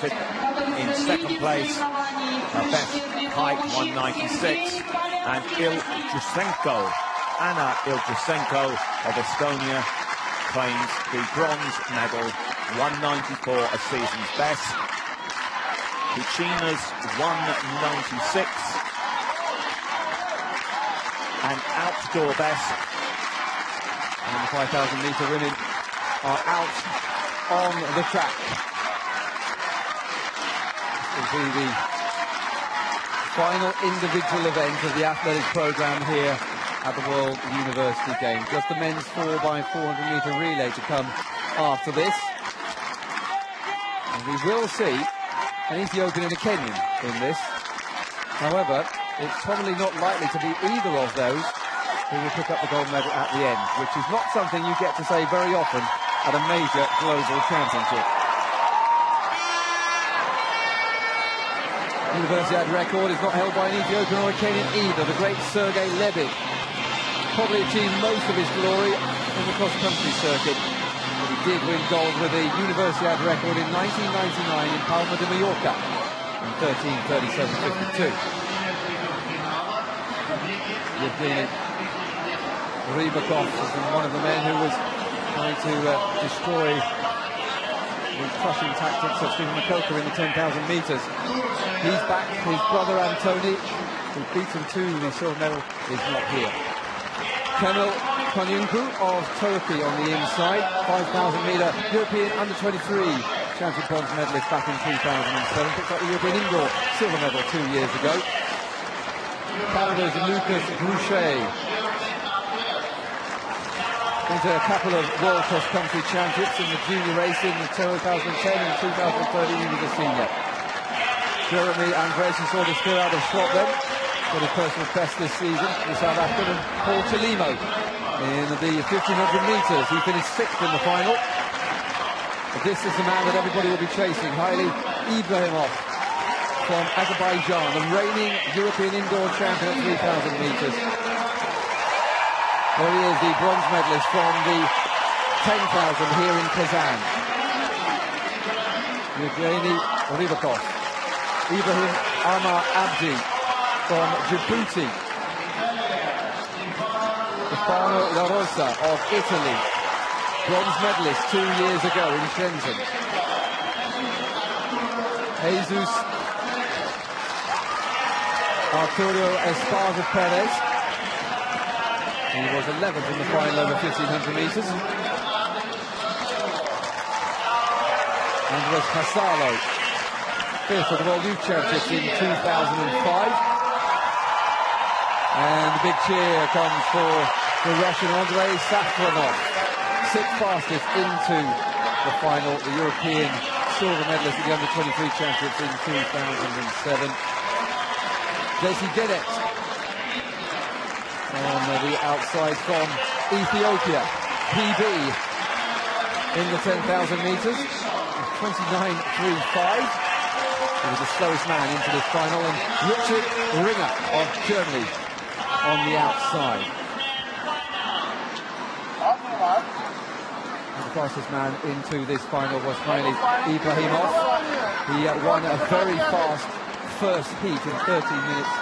Fifth in second place, best height 196, and Anna Iljusenko of Estonia claims the bronze medal, 194, a season's best. Puccina's 196, an outdoor best. And the 5,000-metre women are out on the track. This will be the final individual event of the athletics programme here at the World University Games. Just the men's 4x400-metre relay to come after this. And we will see an Ethiopian and a Kenyan in this. However, it's probably not likely to be either of those who will pick up the gold medal at the end, which is not something you get to say very often at a major global championship. The Universiade record is not held by an Ethiopian or a Kenyan either. The great Sergei Lebed probably achieved most of his glory in the cross-country circuit, but he did win gold with a Universiade record in 1999 in Palma de Mallorca in 13:37.52. Evgeny Rybakov has been one of the men who was trying to destroy the crushing tactics of Stephen Makoka in the 10,000 metres. He's back. His brother Antony, who beat him to the silver medal, is not here. TUR Koyuncu of Turkey on the inside, 5,000-metre European under-23 champion bronze medalist back in 2007. Picked up the European indoor silver medal 2 years ago. Canada's Lucas Bentley. Into a couple of world cross-country championships in the junior race in 2010 and 2013. He was a senior. Jeromy Andrey saw this clear out of slot then. Got his personal best this season, the South African, and Paul Chelimo in the 1,500 metres. He finished 6th in the final. But this is the man that everybody will be chasing, Hayle Ibrahim from Azerbaijan, the reigning European indoor champion at 3,000 metres. There he is, the bronze medalist from the 10,000 here in Kazan. Evgeny Rybakov. Ibrahim ABDI from Djibouti. Stefano ROSA of Italy, bronze medalist 2 years ago in Shenzhen. Jesus Arturo Esparza PEREZ. He was 11th in the final over 1,500 metres. Andrey Hasalo, 5th at the World Youth Championships in 2005. And the big cheer comes for the Russian Andrey Safronov, 6th fastest into the final, the European silver medalist at the under-23 championships in 2007. Dessie Getnet on the outside from Ethiopia, PB in the 10,000 metres, 29.35. He was the slowest man into this final, and Richard Ringer of Germany on the outside. And the fastest man into this final was Hayle Ibrahim. He won a very fast first heat in 13 minutes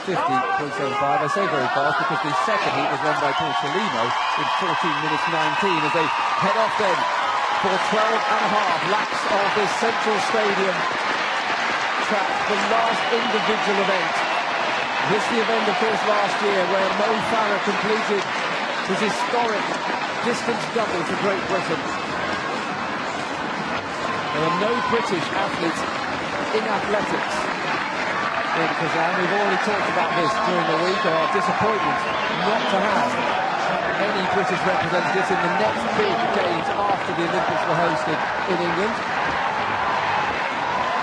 50.75. I say very fast because the second heat was won by Paul Chelimo in 14 minutes 19 as they head off then for 12.5 laps of this central stadium track, the last individual event. This the event, of course, last year where Mo Farah completed his historic distance double for Great Britain. There are no British athletes in athletics in Kazan. We've already talked about this during the week, our disappointment not to have any British representatives in the next big games after the Olympics were hosted in England.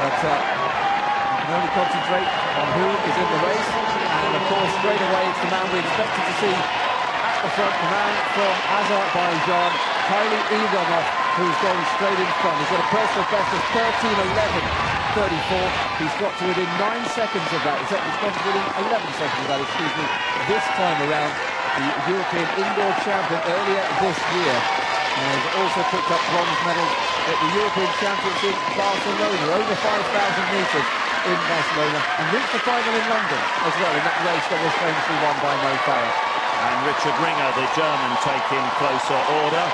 But we can only concentrate on who is in the race, and of course straight away it's the man we expected to see at the front, the man from Azerbaijan, Hayle Ibrahim, who's going straight in front. He's got a personal best of 13:11.34. He's got to within 9 seconds of that. He's got to within 11 seconds of that, excuse me, this time around. The European indoor champion earlier this year has also picked up bronze medals at the European Championships in Barcelona, over 5,000 metres in Barcelona, and reached the final in London as well in that race that was famously won by Mo Farah. And Richard Ringer, the German, taking closer order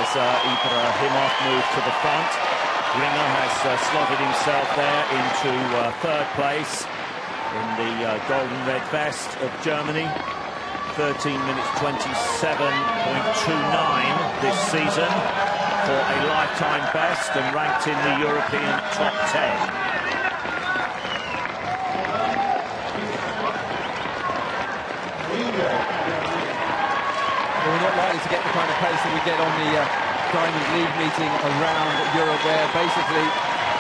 as Ibrahimov moved to the front. Ringer has slotted himself there into third place in the golden red vest of Germany. 13 minutes 27.29 this season for a lifetime best and ranked in the European top 10. We're not likely to get the kind of pace that we get on the Diamond League meeting around Europe, where basically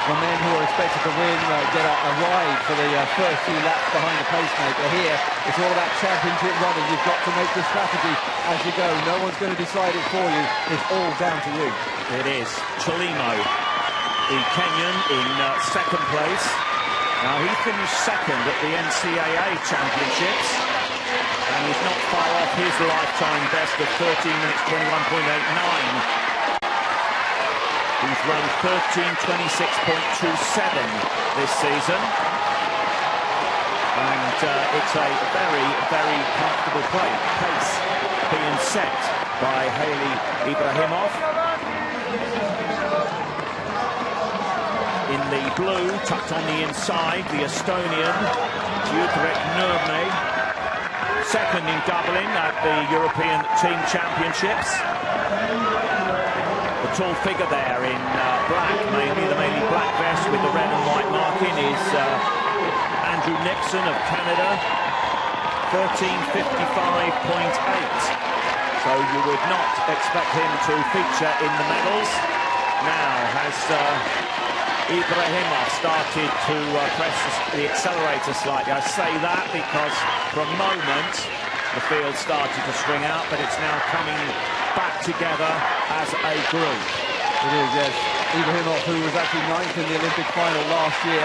the men who are expected to win get a ride for the first few laps behind the pacemaker. Here, it's all about championship running. You've got to make the strategy as you go. No one's going to decide it for you. It's all down to you. It is. Chelimo, the Kenyan, in second place. Now, he finished second at the NCAA Championships, and he's not far off his lifetime best of 13 minutes 21.89. He's run 13:26.27 this season, and it's a very, very comfortable pace being set by Hayle Ibrahimov. In the blue, tucked on the inside, the Estonian Tiidrek. Second in Dublin at the European Team Championships. The tall figure there in black, the mainly black vest with the red and white marking, is Andrew Nixon of Canada, 13:55.8. So you would not expect him to feature in the medals. Now has Ibrahimov started to press the accelerator slightly. I say that because for a moment the field started to string out, but it's now coming back together as a group. It is, yes. Ibrahimov, who was actually ninth in the Olympic final last year,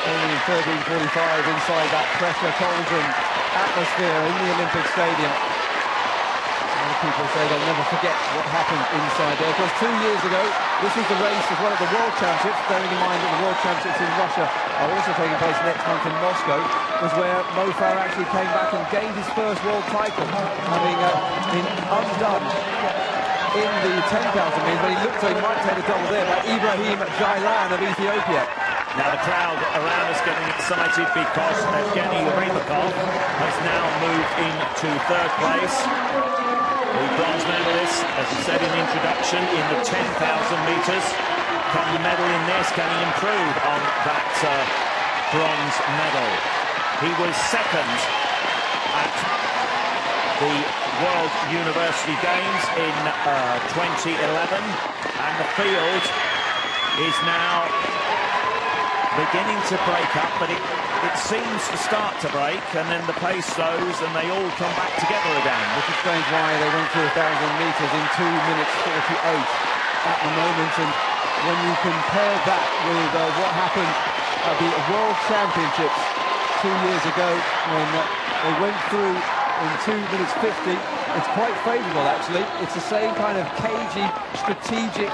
only in 13:45 inside that pressure cauldron atmosphere in the Olympic Stadium. People say they'll never forget what happened inside there. Because 2 years ago, this was the race as well as the World Championships, bearing in mind that the World Championships in Russia are also taking place next month in Moscow, was where Mo Farah actually came back and gained his first world title, having been undone in the 10,000 meters, but he looked like he might take a double there by Ibrahim Jailan of Ethiopia. Now the crowd around us getting excited because Evgeny has now moved into third place. The bronze medalist, as I said in the introduction, in the 10,000 metres. Can the medal in this, can he improve on that bronze medal? He was second at the World University Games in 2011, and the field is now beginning to break up, but it seems to start to break, and then the pace slows and they all come back together again. Which explains why they went through 1,000 metres in 2 minutes 48 at the moment. And when you compare that with what happened at the World Championships 2 years ago, when they went through in 2 minutes 50, it's quite favourable actually. It's the same kind of cagey, strategic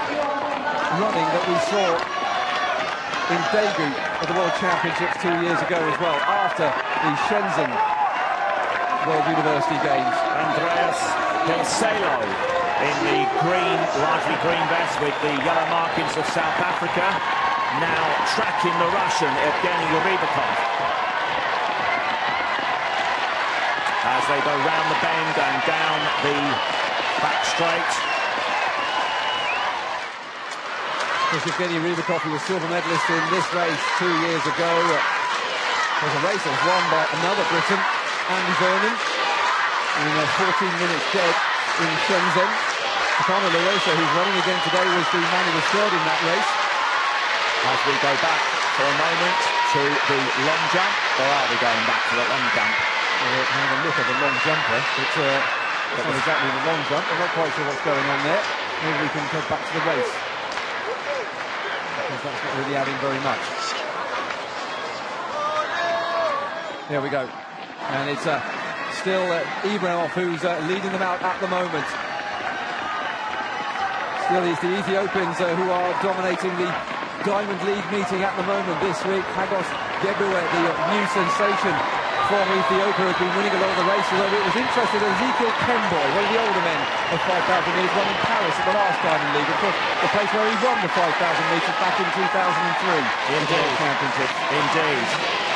running that we saw in Daegu at the World Championships 2 years ago as well, after the Shenzhen World University Games. Andreas Hilselo in the green, largely green vest with the yellow markings of South Africa, now tracking the Russian Evgeny Rybakov as they go round the bend and down the back straight. Evgeny Rybakov, who was silver medalist in this race 2 years ago, was a race that was won by another Briton, Andy Vernon, in 14 minutes dead in Shenzhen. Stefano, who's running again today, was the man who was third in that race. As we go back for a moment to the long jump, or are we going back to the long jump? Have a look at the long jumper. It's not exactly the long jump. I'm not quite sure what's going on there. Maybe we can head back to the race, because that's not really adding very much. There we go. And it's still Ibrahimov who's leading them out at the moment. Still, it's the Ethiopians who are dominating the Diamond League meeting at the moment this week. Hagos Gebuwe, the new sensation from Ethiopia, has been winning a lot of the races. Although it was interesting that Ezekiel Kemboy, one of the older men of 5,000 metres, won in Paris at the last Diamond League. Of course, the place where he won the 5,000 metres back in 2003. Indeed. Championship. Indeed.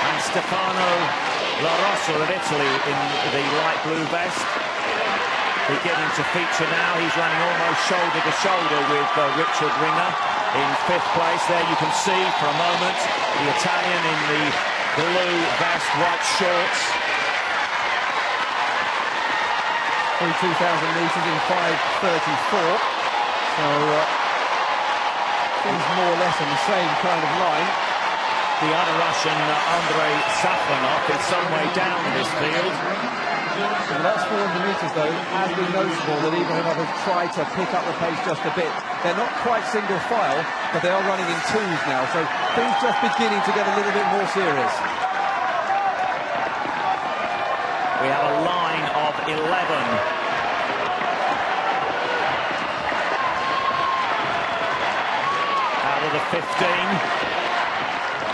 And Stefano La Rosa of Italy in the light blue vest, beginning to feature now. He's running almost shoulder to shoulder with Richard Ringer in 5th place. There you can see for a moment the Italian in the blue vest, white shorts. Through 2,000 metres in 5:34. So things more or less on the same kind of line. The other Russian, Andrey Safronov, is some way down in this field. In the last 400 metres, though, it has been noticeable that Ibrahim has tried to pick up the pace just a bit. They're not quite single file, but they are running in twos now, so things just beginning to get a little bit more serious. We have a line of 11. Out of the 15.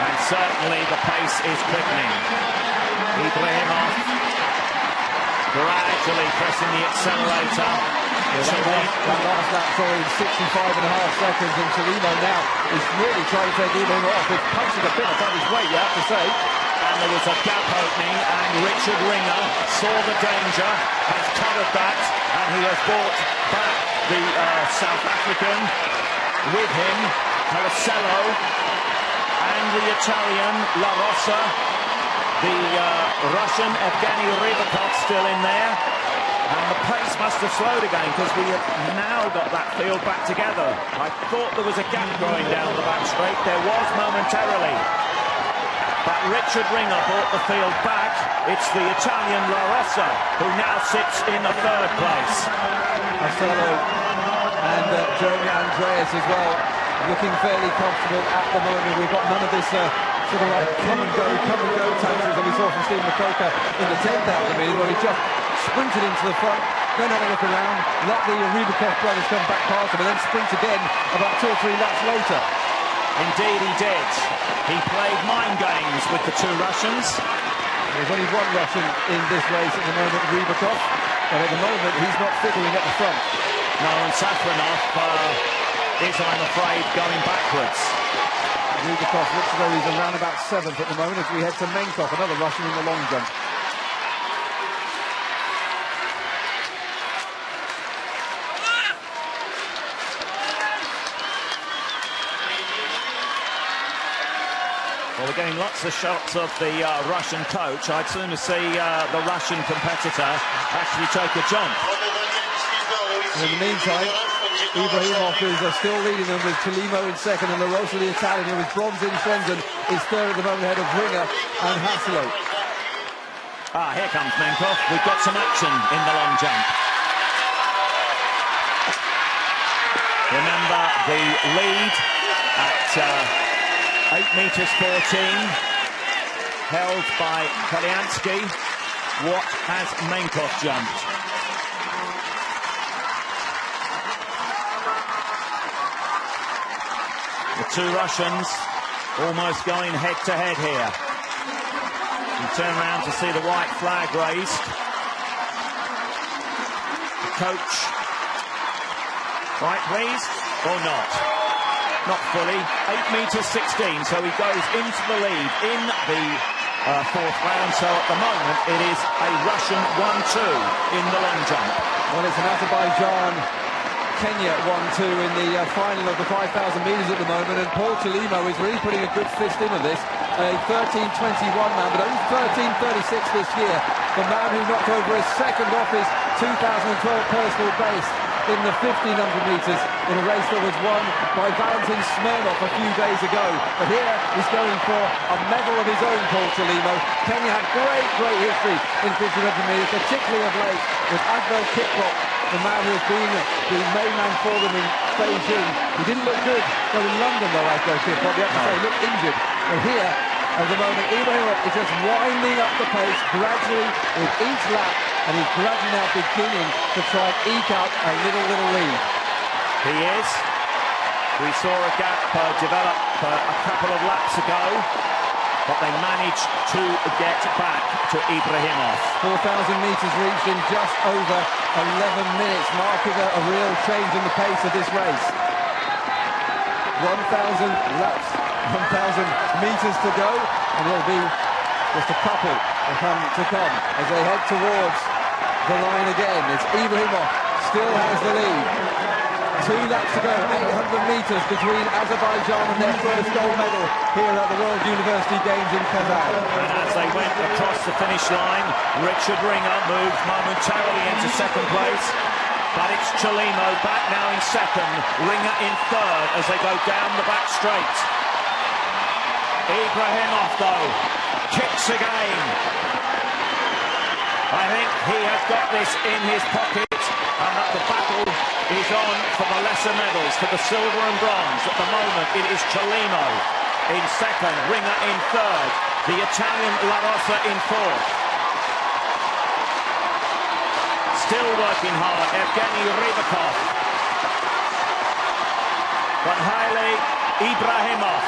And certainly the pace is quickening. Ibrahimov gradually pressing the accelerator. That last lap, sorry, in 65.5 seconds, and Chelimo now is really trying to take Ibrahim off. It's punching a bit above his weight, you have to say. And there was a gap opening, and Richard Ringer saw the danger, has covered that, and he has brought back the South African with him, HLASELO, and the Italian La Rosa, the Russian Evgeny still in there, and the pace must have slowed again because we have now got that field back together. I thought there was a gap going down the back straight. There was momentarily, but Richard Ringer brought the field back. It's the Italian La Rosa who now sits in the 3rd place. Arturo and Jeromy Andreas as well, looking fairly comfortable at the moment. We've got none of this sort of like come and go tantrums that we saw from Steve Makoka in the 10,000 metres, where he just sprinted into the front, then had a look around, let the Rybakov brothers come back past him, and then sprint again about 2 or 3 laps later. Indeed he did. He played mind games with the 2 Russians. There's only one Russian in this race at the moment, Rybakov, but at the moment he's not figuring at the front. No, and Safronov is, I'm afraid, going backwards. Rybakov looks as though he's around about 7th at the moment as we head to Menkov, another Russian in the long jump. Well, we're getting lots of shots of the Russian coach. I'd sooner see the Russian competitor actually take a jump. In the meantime, Ibrahimov is still leading them with Chelimo in 2nd, and La Rosa, the Italian, who was bronze in Shenzhen, is 3rd at the moment ahead of Ringer and HLASELO. Ah, here comes Menkov. We've got some action in the long jump. Remember the lead at 8 meters 14, held by Kalyansky. What has Menkov jumped? The 2 Russians almost going head-to-head here. You turn around to see the white flag raised. The coach, right please, or not? Not fully. 8 meters 16, so he goes into the lead in the 4th round. So at the moment it is a Russian 1-2 in the long jump. Well, it's an Azerbaijan Kenya 1-2 in the final of the 5,000 metres at the moment, and Paul Chelimo is really putting a good fist in on this. A 13.21 man, but only 13.36 this year. The man who knocked over his 2nd off his 2012 personal best in the 1,500 metres in a race that was won by Valentin Smirnov a few days ago. But here he's going for a medal of his own, Paul Chelimo. Kenya had great history in 1,500 metres, particularly of late with Advel Kiprop, the man who has been the main man for them in Beijing. He didn't look good though in London, though, Advel Kiprop. You have to say, he looked injured. But here, at the moment, Ibrahim is just winding up the pace gradually with each lap, and he's gradually now beginning to try and eke out a little lead. He is. We saw a gap develop a couple of laps ago, but they managed to get back to Ibrahimov. 4,000 metres reached in just over 11 minutes, marking a real change in the pace of this race. 1,000 laps, 1,000 metres to go, and it'll be just a couple to come as they head towards the line again. It's Ibrahimov still has the lead. 2 laps to go, 800 metres between Azerbaijan and their first gold medal here at the World University Games in Kazan. And as they went across the finish line, Richard Ringer moved momentarily into second place, but it's Chelimo back now in second, Ringer in third as they go down the back straight. Ibrahimov though, kicks again. I think he has got this in his pocket, and that the battle is on for the lesser medals, for the silver and bronze. At the moment, it is Chelimo in second, Ringer in third, the Italian La Rosa in fourth. Still working hard, Evgeny Rybakov. But Hayle Ibrahimov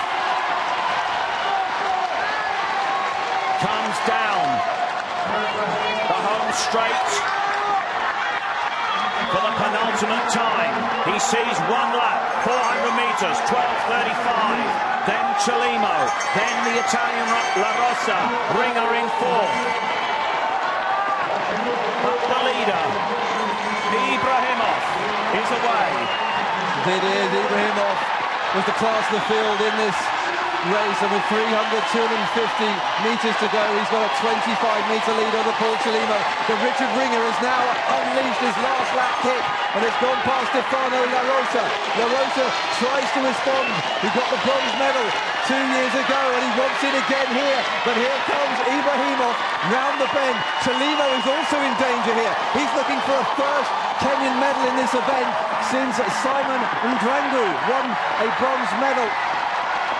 comes down the home straight for the penultimate time. He sees 1 lap, 400 metres, 12:35. Then Chelimo, then the Italian La Rosa, Ringer in fourth. But the leader, Ibrahimov, is away. It is. Ibrahimov was the class of the field in this race, and with 250 metres to go, he's got a 25-metre lead over Paul Chelimo. But Richard Ringer has now unleashed his last lap kick, and it's gone past Stefano La Rosa. La Rosa tries to respond. He got the bronze medal 2 years ago, and he wants it again here. But here comes Ibrahimov round the bend. Chelimo is also in danger here. He's looking for a first Kenyan medal in this event since Simon Ndrangu won a bronze medal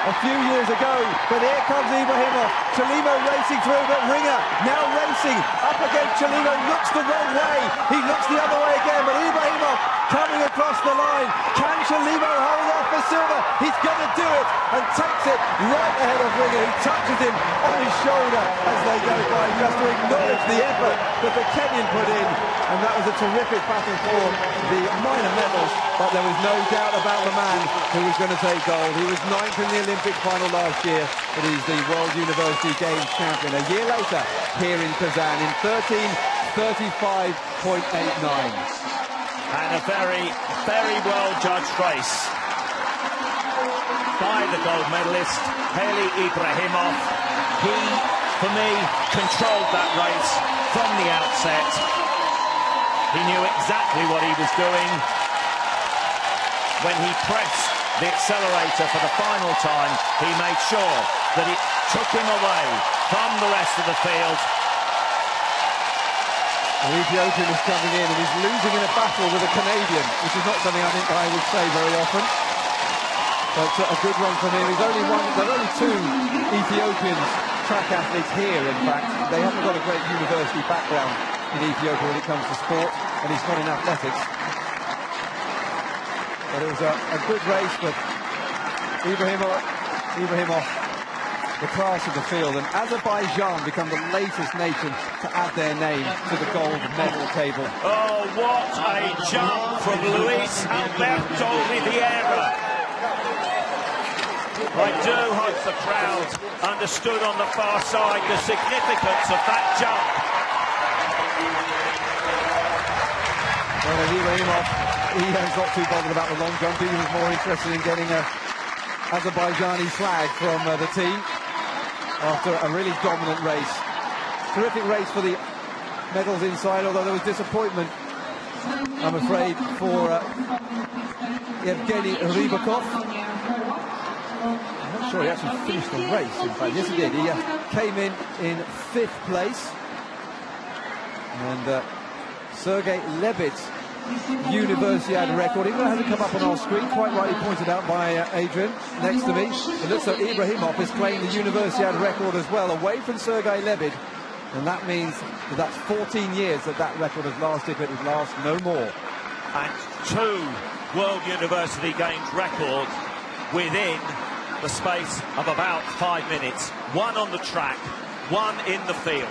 a few years ago. But here comes Ibrahimov. Chelimo racing through, but Ringer now racing up against Chelimo, looks the wrong way. He looks the other way again, but Ibrahimov coming across the line. Can Chelimo hold off for silver? He's going to do it and takes it right ahead of Ringer, who touches him on his shoulder as they go by, just to acknowledge the effort that the Kenyan put in. And that was a terrific battle for the minor medals, but there was no doubt about the man who was going to take gold. He was 9th in the Olympic final last year, but he's the World University Games champion a year later here in Kazan in 13:35.89. And a very, very well judged race by the gold medalist, Hayle Ibrahimov. He, for me, controlled that race from the outset. He knew exactly what he was doing. When he pressed the accelerator for the final time, he made sure that it took him away from the rest of the field. The Ethiopian is coming in, and he's losing in a battle with a Canadian, which is not something I think I would say very often. But a good run from him. There are only 2 Ethiopian track athletes here, in fact. They haven't got a great university background in Ethiopia when it comes to sport, and he's not in athletics. But it was a good race, but Ibrahimov, the class of the field, and Azerbaijan become the latest nation to add their name to the gold medal table. Oh, what a jump from Luis Alberto Riviera. I do hope the crowd understood on the far side the significance of that jump. Well, Ibrahimov, he has not too bothered about the long jump. He was more interested in getting a Azerbaijani flag from the team after a really dominant race. Terrific race for the medals inside, although there was disappointment, I'm afraid, for Evgeny Rybakov. I'm not sure he actually finished the race, in fact. Yes, he did. He came in 5th place. And Sergei Lebed's Universiade record, even though it hasn't come up on our screen, quite rightly pointed out by Adrian next to me. It looks like Ibrahimov has claimed the Universiade record as well, away from Sergei Lebed. And that means that that's 14 years that record has lasted, but it lasts no more. And 2 World University Games record within the space of about 5 minutes. One on the track, one in the field.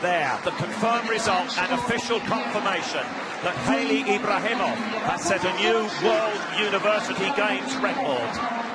There, the confirmed result and official confirmation that Hayle Ibrahim has set a new World University Games record.